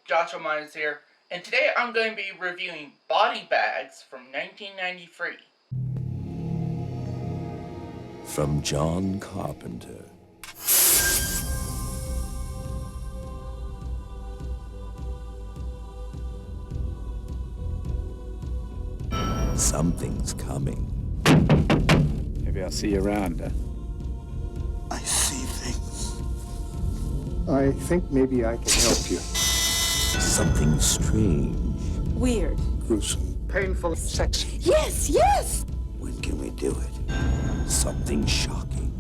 Joshua Myers here, and today I'm going to be reviewing Body Bags from 1993. From John Carpenter. Something's coming. Maybe I'll see you around. I see things. I think maybe I can help you. Something strange. Weird. Gruesome. Painful. Sexy. Yes, yes! When can we do it? Something shocking.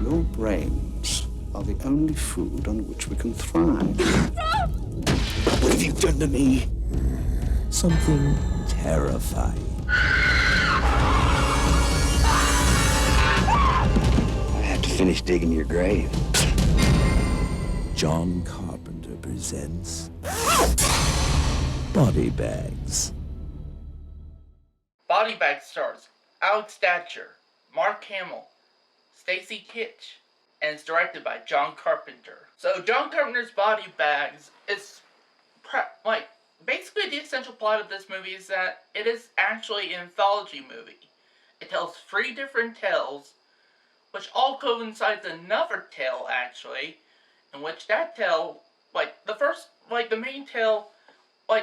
Your brains are the only food on which we can thrive. What have you done to me? Something terrifying. I have to finish digging your grave. John Carpenter presents Body Bags. Body Bags stars Alex Thatcher, Mark Hamill, Stacy Kitch, and it's directed by John Carpenter. So John Carpenter's Body Bags is basically the essential plot of this movie is that it is actually an anthology movie. It tells 3 different tales, which all coincides another tale actually, in which that tale,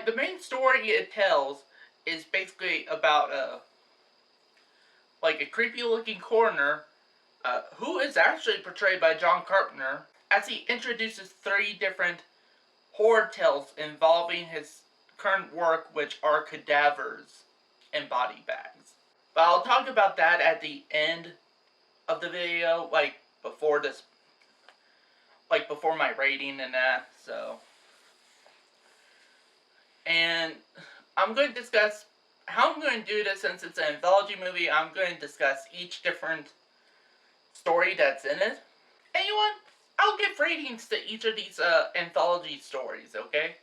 the main story it tells is basically about a creepy looking coroner, who is actually portrayed by John Carpenter, as he introduces 3 different horror tales involving his current work, which are cadavers and body bags. But I'll talk about that at the end of the video, before my rating and that, so. And I'm going to discuss how I'm going to do this. Since it's an anthology movie, I'm going to discuss each different story that's in it. And you know what? I'll give ratings to each of these anthology stories, okay?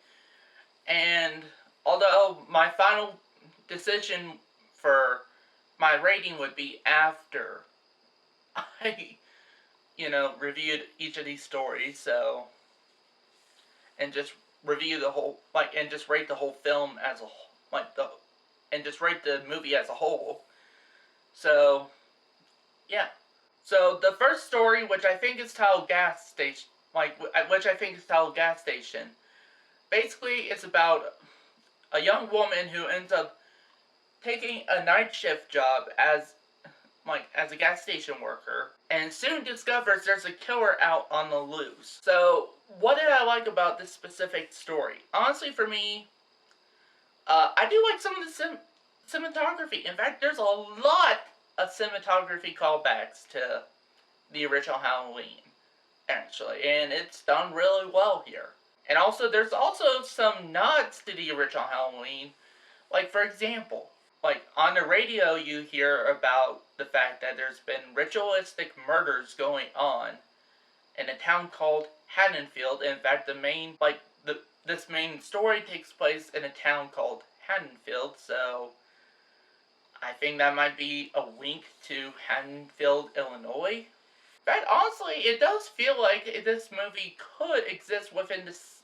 And although my final decision for my rating would be after I, reviewed each of these stories, so, and just review the whole, and just rate the whole film as a whole, and just rate the movie as a whole. So, yeah. So the first story, which I think is titled Gas Station, basically it's about a young woman who ends up taking a night shift job as a gas station worker, and soon discovers there's a killer out on the loose. So, what did I like about this specific story? Honestly, for me, I do like some of the cinematography. In fact, there's a lot of cinematography callbacks to the original Halloween, actually, and it's done really well here. And also, there's also some nods to the original Halloween, for example, on the radio you hear about the fact that there's been ritualistic murders going on in a town called Haddonfield. In fact, this main story takes place in a town called Haddonfield, so I think that might be a wink to Haddonfield, Illinois. In fact, honestly, it does feel like this movie could exist within this,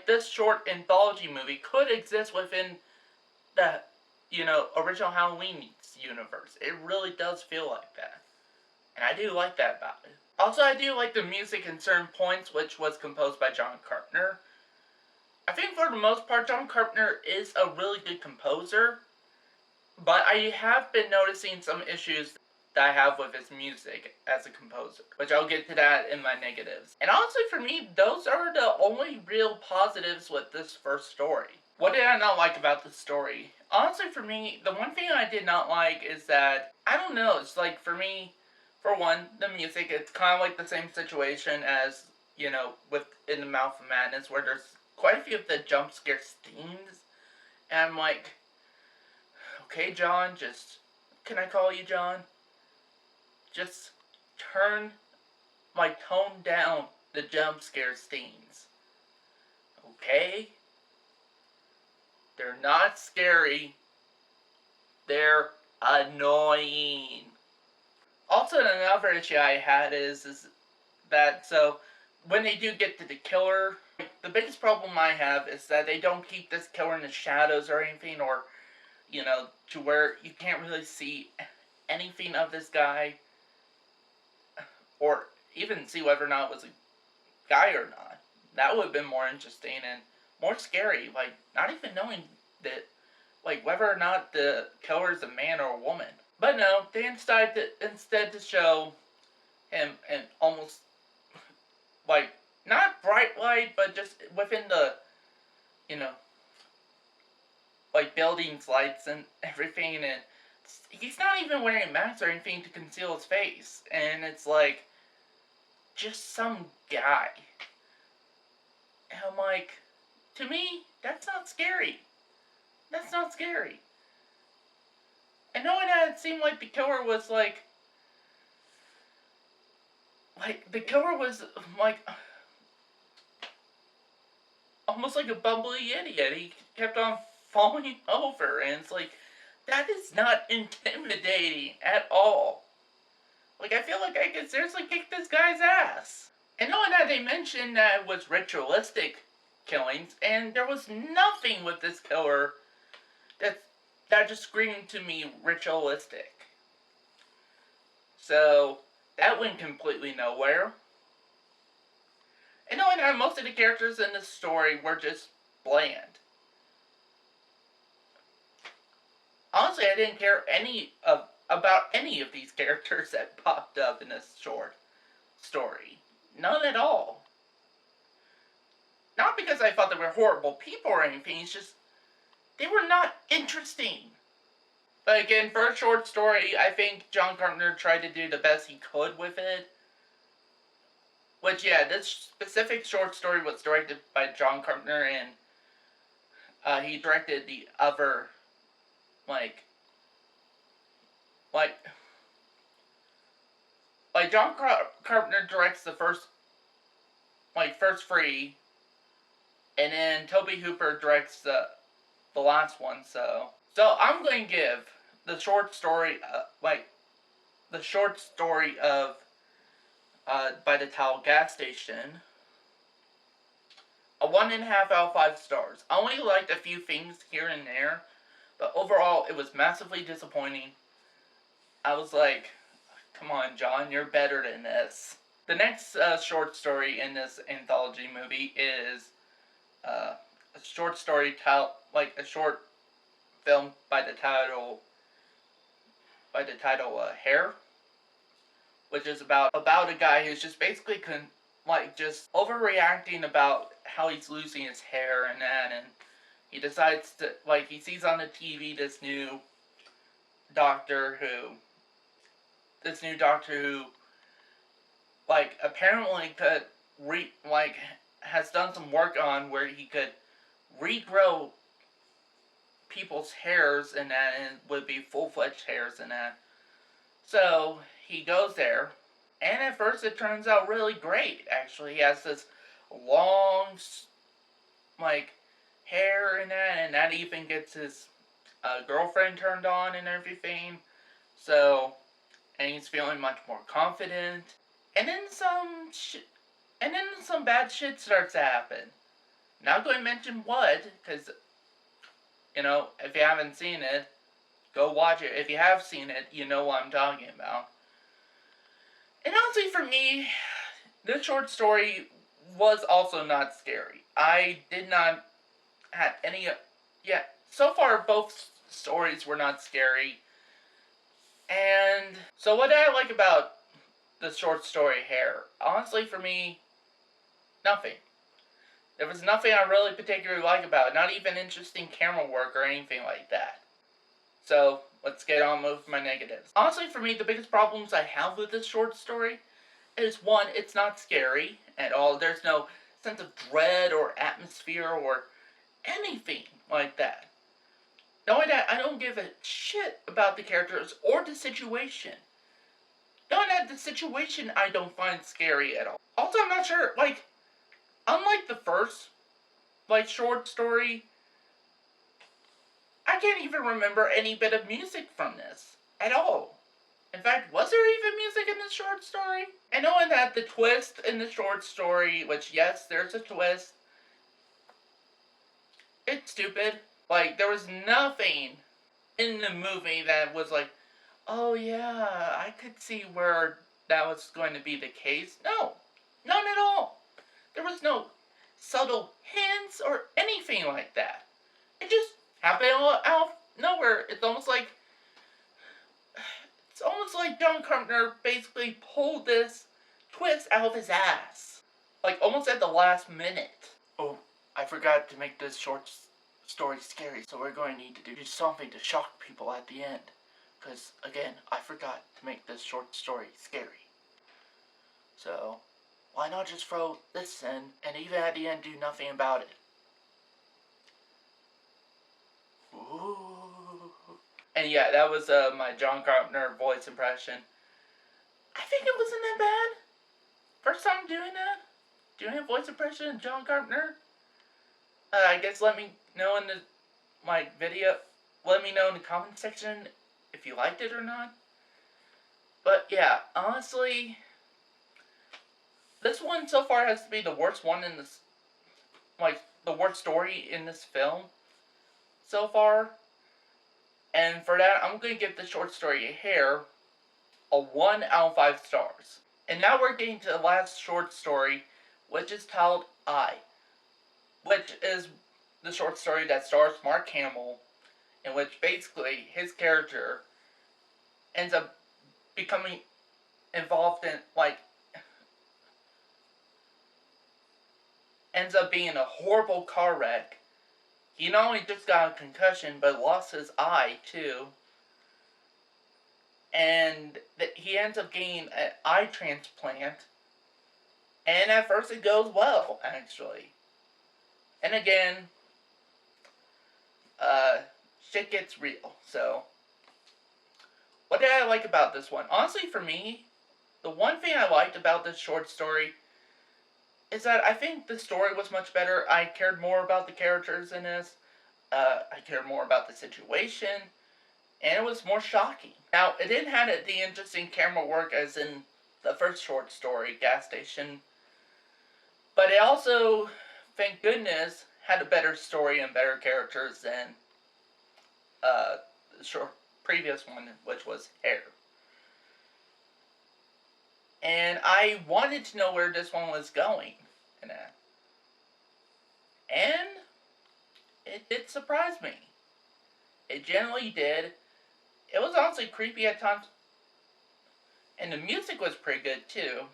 this short anthology movie could exist within the, original Halloween universe. It really does feel like that. And I do like that about it. Also, I do like the music in certain points, which was composed by John Carpenter. I think for the most part, John Carpenter is a really good composer, but I have been noticing some issues that I have with his music as a composer, which I'll get to that in my negatives. And honestly, for me, those are the only real positives with this first story. What did I not like about this story? Honestly, for me, the one thing I did not like is that, I don't know, it's for me, for one, the music, it's kind of like the same situation as, with In the Mouth of Madness, where there's quite a few of the jump scare themes, and I'm like, okay, John, can I call you John? Just tone down the jump scare themes. Okay? They're not scary. They're annoying. Also, another issue I had is that, so, when they do get to the killer, the biggest problem I have is that they don't keep this killer in the shadows or anything, or, to where you can't really see anything of this guy, or even see whether or not it was a guy or not. That would have been more interesting and more scary, not even knowing that, whether or not the killer is a man or a woman. But no, they instead to show him in almost, not bright light, but just within the, buildings, lights, and everything, and he's not even wearing a mask or anything to conceal his face, and it's just some guy. And I'm to me, that's not scary. That's not scary. And knowing that it seemed like the killer was the killer was almost like a bumbly idiot. He kept on falling over, and it's that is not intimidating at all. I feel like I could seriously kick this guy's ass. And knowing that they mentioned that it was ritualistic killings, and there was nothing with this killer that just screamed to me ritualistic. So, that went completely nowhere. And knowing that most of the characters in this story were just bland. Honestly, I didn't care about any of these characters that popped up in this short story. None at all. Not because I thought they were horrible people or anything, it's just they were not interesting. But again, for a short story, I think John Carpenter tried to do the best he could with it. Which, yeah, this specific short story was directed by John Carpenter, and he directed the other, John Carpenter directs the first three, and then Tobe Hooper directs the last one, so I'm going to give the short story, of, By the Towel Gas Station, a 1.5 out of 5 stars. I only liked a few things here and there, but overall, it was massively disappointing. I was come on, John, you're better than this. The next short story in this anthology movie is a short story a short film by the title Hair, which is about a guy who's just basically just overreacting about how he's losing his hair and that, and he decides to he sees on the TV this new doctor who apparently could has done some work on where he could regrow people's hairs and that, and it would be full-fledged hairs and that. So he goes there, and at first it turns out really great, actually. He has this long hair and that even gets his girlfriend turned on and everything. So, and he's feeling much more confident. And then some bad shit starts to happen. Not going to mention what, because, if you haven't seen it, go watch it. If you have seen it, you know what I'm talking about. And honestly, for me, this short story was also not scary. I did not have any... so far, both stories were not scary. And so what did I like about the short story Hair? Honestly, for me, nothing. There was nothing I really particularly like about it. Not even interesting camera work or anything like that. So, let's get on with my negatives. Honestly, for me, the biggest problems I have with this short story is, one, it's not scary at all. There's no sense of dread or atmosphere or anything like that. Not only that, I don't give a shit about the characters or the situation. Not that the situation I don't find scary at all. Also, I'm not sure, unlike the first, short story, I can't even remember any bit of music from this at all. In fact, was there even music in this short story? And knowing that the twist in the short story, which, yes, there's a twist, it's stupid. Like, there was nothing in the movie that was like, oh yeah, I could see where that was going to be the case. No, none at all. There was no subtle hints or anything like that. It just happened out of nowhere. It's almost like John Carpenter basically pulled this twist out of his ass. Like, almost at the last minute. Oh, I forgot to make this short story scary, so we're going to need to do something to shock people at the end. Because, again, I forgot to make this short story scary. So, why not just throw this in, and even at the end do nothing about it? Ooh. And yeah, that was my John Carpenter voice impression. I think it wasn't that bad. First time doing that? Doing a voice impression of John Carpenter? I guess let me know in my video. Let me know in the comment section if you liked it or not. But yeah, honestly, this one so far has to be the worst one in this, like, the worst story in this film so far. And for that, I'm going to give the short story Hair a 1 out of 5 stars. And now we're getting to the last short story, which is titled I, which is the short story that stars Mark Hamill, in which basically his character ends up becoming involved in, like, ends up being a horrible car wreck. He not only just got a concussion, but lost his eye, too. And he ends up getting an eye transplant. And at first it goes well, actually. And again, shit gets real, so. What did I like about this one? Honestly, for me, the one thing I liked about this short story is that I think the story was much better. I cared more about the characters in this. I cared more about the situation. And it was more shocking. Now, it didn't have the interesting camera work as in the first short story, Gas Station. But it also, thank goodness, had a better story and better characters than the previous one, which was Hair. And I wanted to know where this one was going. And it did surprise me. It generally did. It was honestly creepy at times. And the music was pretty good, too.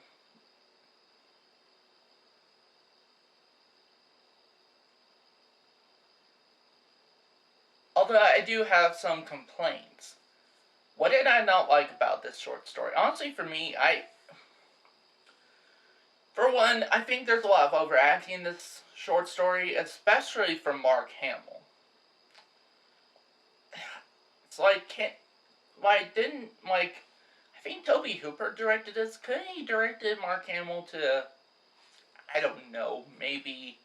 Although I do have some complaints. What did I not like about this short story? Honestly, for me, for one, I think there's a lot of overacting in this short story, especially from Mark Hamill. It's like, I think Tobe Hooper directed this. Couldn't he directed Mark Hamill to, I don't know, maybe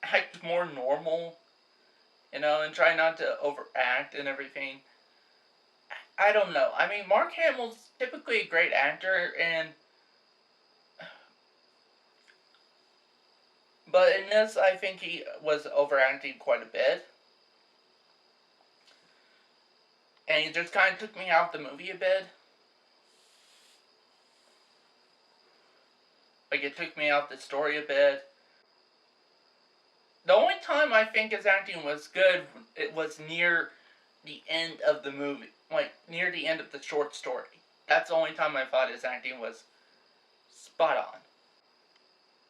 act more normal, and try not to overact and everything? I don't know. I mean, Mark Hamill's typically a great actor, but in this, I think he was overacting quite a bit. And it just kind of took me out of the movie a bit. Like, it took me out the story a bit. The only time I think his acting was good, it was near the end of the movie. Like, near the end of the short story. That's the only time I thought his acting was spot on.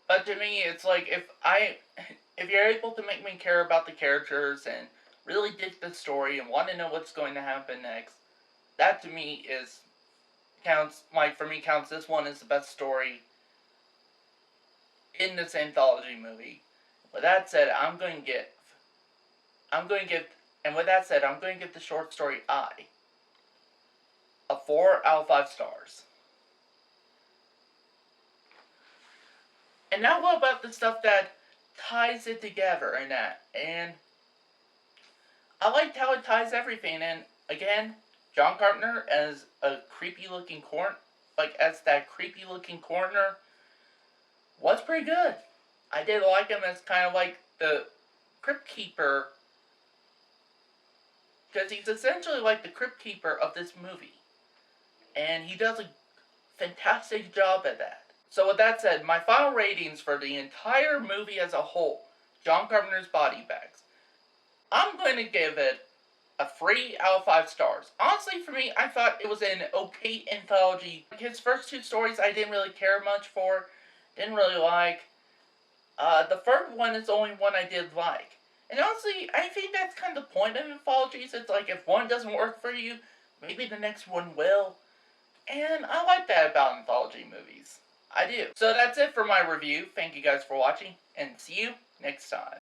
But to me, it's like, if you're able to make me care about the characters and really dig the story and want to know what's going to happen next, that to me counts this one as the best story in this anthology movie. With that said, I'm going to give the short story I a 4 out of 5 stars. And now what about the stuff that ties it together and that? And I liked how it ties everything. And again, John Carpenter as that creepy looking coroner was pretty good. I did like him as kind of like the Crypt Keeper, because he's essentially like the Crypt Keeper of this movie. And he does a fantastic job at that. So with that said, my final ratings for the entire movie as a whole, John Carpenter's Body Bags, I'm going to give it a 3 out of 5 stars. Honestly, for me, I thought it was an okay anthology. His first 2 stories I didn't really care much for, didn't really like. The third one is the only one I did like. And honestly, I think that's kind of the point of anthologies. It's like, if one doesn't work for you, maybe the next one will. And I like that about anthology movies. I do. So that's it for my review. Thank you guys for watching, and see you next time.